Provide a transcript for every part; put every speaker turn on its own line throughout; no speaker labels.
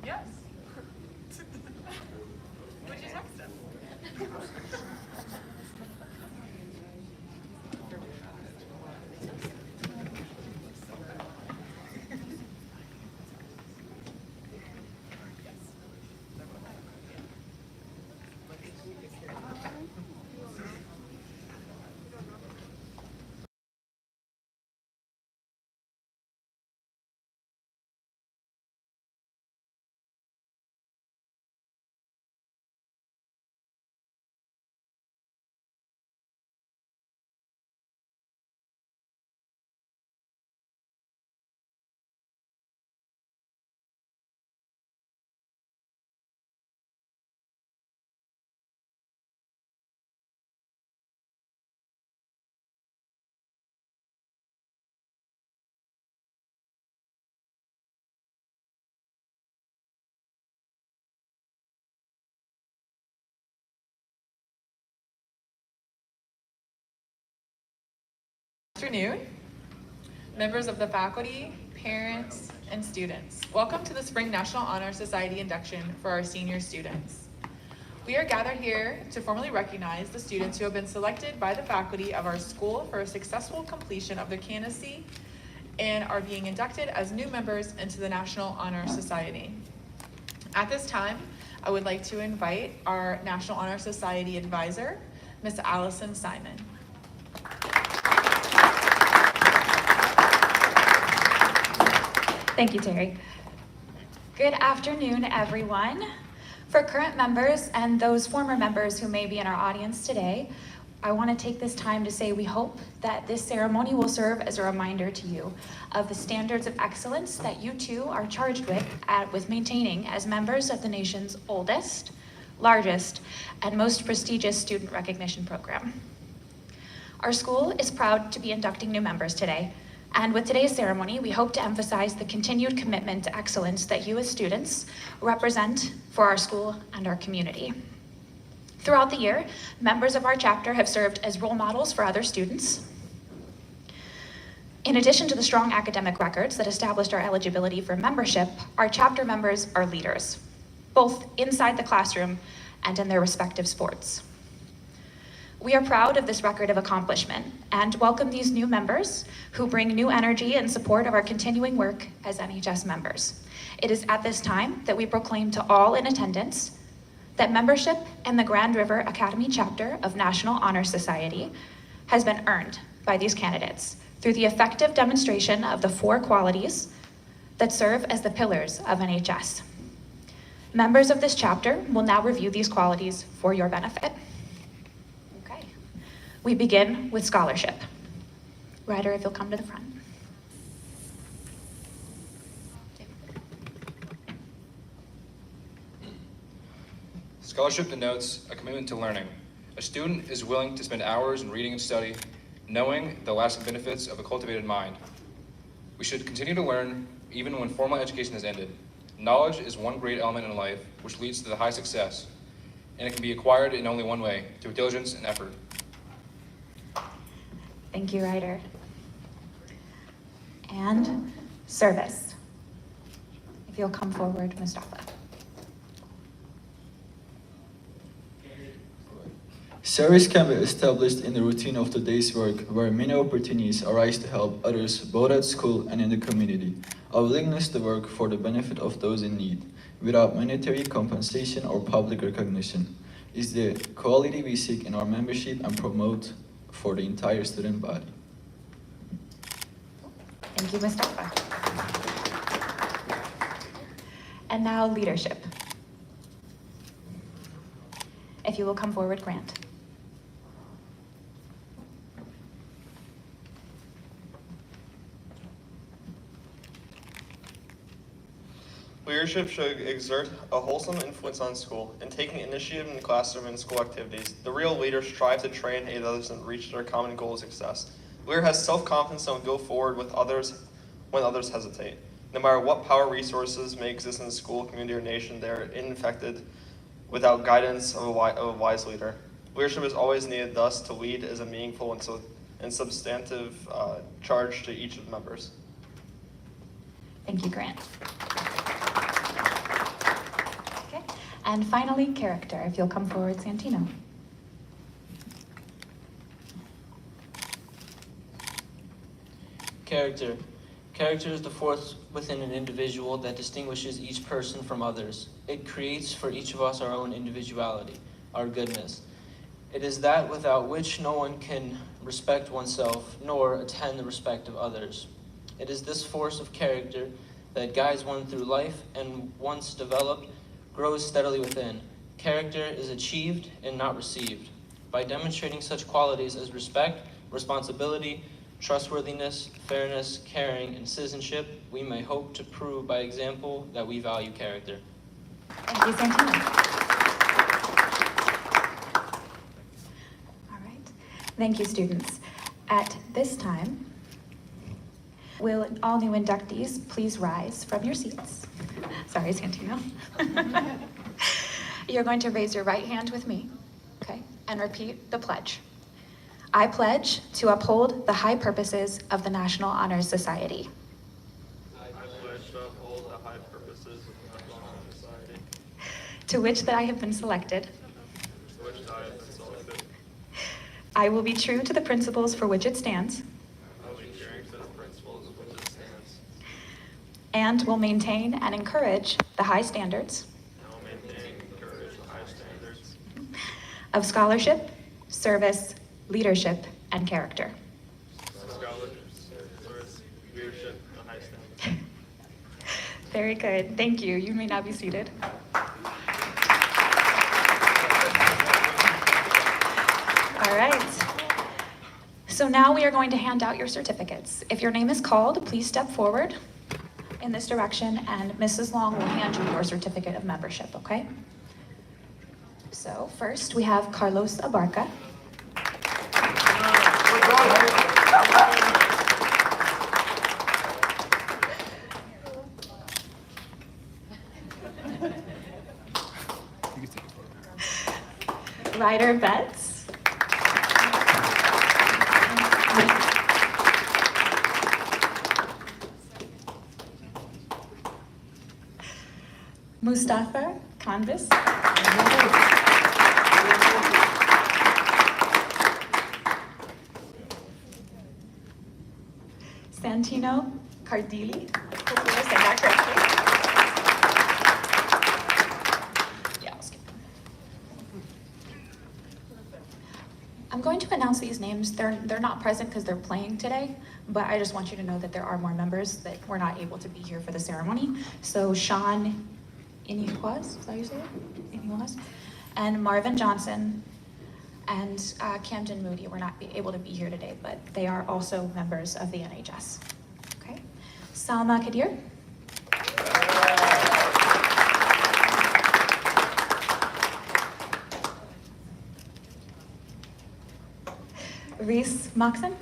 Yes. Would you text him? Afternoon, members of the faculty, parents, and students. Welcome to the Spring National Honor Society induction for our senior students. We are gathered here to formally recognize the students who have been selected by the faculty of our school for a successful completion of their candidacy and are being inducted as new members into the National Honor Society. At this time, I would like to invite our National Honor Society advisor, Ms. Allison Simon.
Thank you, Terry. Good afternoon, everyone. For current members and those former members who may be in our audience today, I want to take this time to say we hope that this ceremony will serve as a reminder to you of the standards of excellence that you too are charged with maintaining as members of the nation's oldest, largest, and most prestigious student recognition program. Our school is proud to be inducting new members today. And with today's ceremony, we hope to emphasize the continued commitment to excellence that you as students represent for our school and our community. Throughout the year, members of our chapter have served as role models for other students. In addition to the strong academic records that established our eligibility for membership, our chapter members are leaders, both inside the classroom and in their respective sports. We are proud of this record of accomplishment and welcome these new members who bring new energy in support of our continuing work as NHS members. It is at this time that we proclaim to all in attendance that membership in the Grand River Academy chapter of National Honor Society has been earned by these candidates through the effective demonstration of the 4 qualities that serve as the pillars of NHS. Members of this chapter will now review these qualities for your benefit. We begin with scholarship. Ryder, if you'll come to the front.
Scholarship denotes a commitment to learning. A student is willing to spend hours in reading and study, knowing the lasting benefits of a cultivated mind. We should continue to learn even when formal education has ended. Knowledge is one great element in life which leads to the high success, and it can be acquired in only one way, through diligence and effort.
Thank you, Ryder. And service. If you'll come forward, Mustafa.
Service can be established in the routine of the day's work, where many opportunities arise to help others both at school and in the community. A willingness to work for the benefit of those in need, without monetary compensation or public recognition, is the quality we seek in our membership and promote for the entire student body.
Thank you, Mustafa. And now leadership. If you will come forward, Grant.
Leadership should exert a wholesome influence on school. In taking initiative in the classroom and school activities, the real leaders strive to train and aid others and reach their common goal of success. The leader has self-confidence and will go forward with others when others hesitate. No matter what power resources may exist in the school, community, or nation, they are unaffected without guidance of a wise leader. Leadership is always needed, thus, to lead is a meaningful and substantive charge to each of the members.
Thank you, Grant. And finally, character. If you'll come forward, Santino.
Character. Character is the force within an individual that distinguishes each person from others. It creates for each of us our own individuality, our goodness. It is that without which no one can respect oneself, nor attain the respect of others. It is this force of character that guides one through life and, once developed, grows steadily within. Character is achieved and not received. By demonstrating such qualities as respect, responsibility, trustworthiness, fairness, caring, and citizenship, we may hope to prove by example that we value character.
Thank you, Santino. All right. Thank you, students. At this time, will all new inductees please rise from your seats? Sorry, Santino. You're going to raise your right hand with me, okay, and repeat the pledge. I pledge to uphold the high purposes of the National Honor Society.
I pledge to uphold the high purposes of the National Honor Society,
To which that I have been selected.
to which I have been selected.
I will be true to the principles for which it stands.
I will be adhering to the principles of which it stands,
And will maintain and encourage the high standards
and will maintain and encourage the high standards
of scholarship, service, leadership, and character.
of scholarship, service, leadership, and high standards.
Very good. Thank you. You may now be seated. All right. So now we are going to hand out your certificates. If your name is called, please step forward in this direction, and Mrs. Long will hand you your certificate of membership, okay? So first, we have Carlos Abarca. Ryder Betts. Mustafa Canvas. Santino Cardili. Hopefully I said that correctly. Yeah, I'll skip them. I'm going to announce these names. They're not present because they're playing today, but I just want you to know that there are more members that were not able to be here for the ceremony. So Sean Inijuaz, is that how you say it? Inijuaz? And Marvin Johnson and Camden Moody were not able to be here today, but they are also members of the NHS. Okay. Salma Kadir. Reese Moxon.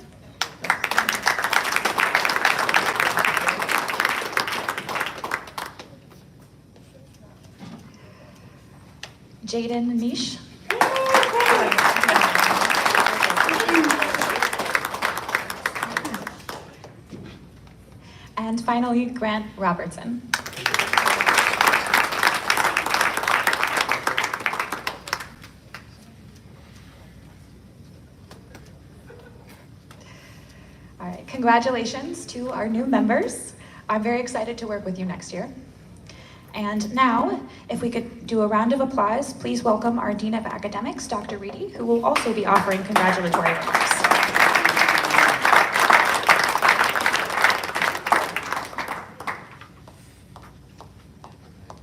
Jaden Nish. And finally, Grant Robertson. All right, congratulations to our new members. I'm very excited to work with you next year. And now, if we could do a round of applause, please welcome our Dean of Academics, Dr. Reedy, who will also be offering congratulatory remarks.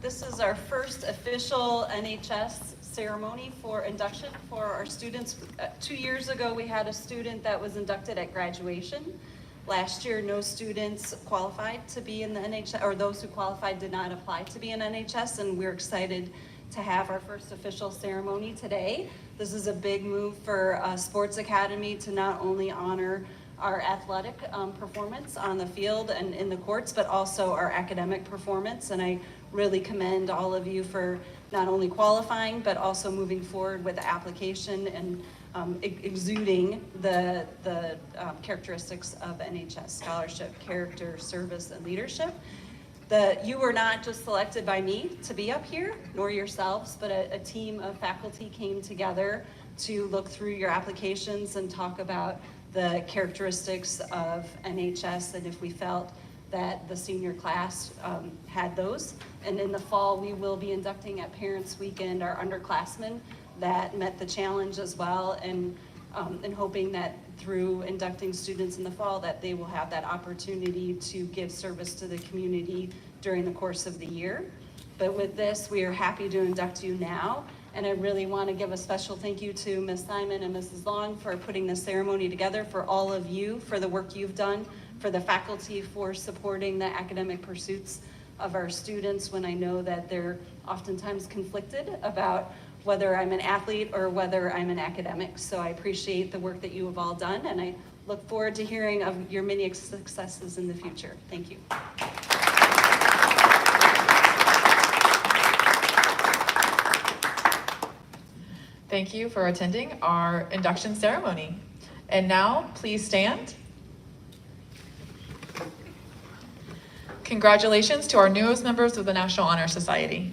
This is our first official NHS ceremony for induction for our students. 2 years ago, we had a student that was inducted at graduation. Last year, no students qualified to be in the NHS, or those who qualified did not apply to be in NHS, and we're excited to have our first official ceremony today. This is a big move for SPIRE Academy to not only honor our athletic performance on the field and in the courts, but also our academic performance. And I really commend all of you for not only qualifying, but also moving forward with the application and exuding the characteristics of NHS: scholarship, character, service, and leadership. You were not just selected by me to be up here, nor yourselves, but a team of faculty came together to look through your applications and talk about the characteristics of NHS and if we felt that the senior class had those. And in the fall, we will be inducting at Parents Weekend our underclassmen that met the challenge as well, and hoping that through inducting students in the fall that they will have that opportunity to give service to the community during the course of the year. But with this, we are happy to induct you now. And I really want to give a special thank you to Ms. Simon and Mrs. Long for putting this ceremony together, for all of you, for the work you've done, for the faculty for supporting the academic pursuits of our students when I know that they're oftentimes conflicted about whether I'm an athlete or whether I'm an academic. So I appreciate the work that you have all done, and I look forward to hearing of your many successes in the future. Thank you.
Thank you for attending our induction ceremony. And now, please stand. Congratulations to our newest members of the National Honor Society.